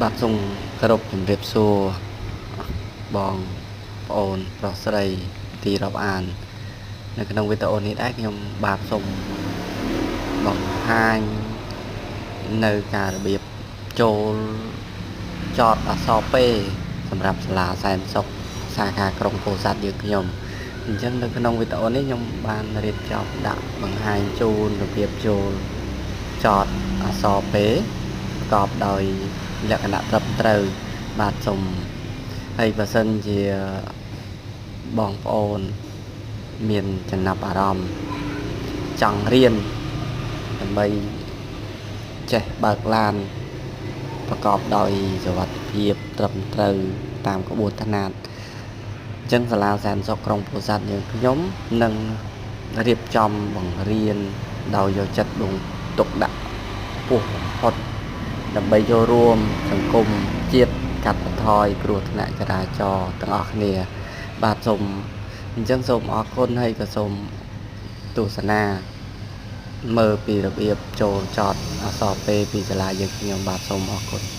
បាទសូមគោរពជំរាបសួរបងប្អូនប្រុសស្រីទីរាប់អាននៅក្នុងវីដេអូនេះដែរខ្ញុំបាទសូមបង្ហាញនៅការរបៀបចូលចតអក្សរពេសម្រាប់សាលាសែនសុខសាខាក្រុងពោធិ៍សាត់យើងខ្ញុំអញ្ចឹងនៅក្នុងវីដេអូនេះខ្ញុំបានរៀបចំដាក់បង្ហាញជូនរបៀបចូលចតអក្សរពេប្រកបដោយលក្ខណៈត្រឹមត្រូវបាទសូមហើយបើសិនជាបងប្អូនមានចំណាប់អារម្មណ៍ចង់រៀនដើម្បីចេះបើកឡានប្រកបដោយសុវត្ថិភាពត្រឹមត្រូវតាមក្បួនថ្នាតអញ្ចឹងសាលាសែនសុខក្រុងពោធិ៍សាត់យើងខ្ញុំនឹងរៀបចំបង្រៀនដោយយកចិត្តទុកដាក់ខ្ពស់បំផុតដើម្បីចូលរួមសង្គមជាតិកាត់បន្ថយគ្រោះថ្នាក់ចរាចរណ៍ទាំងអស់គ្នាបាទសូមអញ្ចឹងសូមអរគុណហើយក៏សូមទស្សនាមើលពីរបៀបចូលចតអក្សរពេពីសាលាយើងខ្ញុំបាទសូមអរគុណ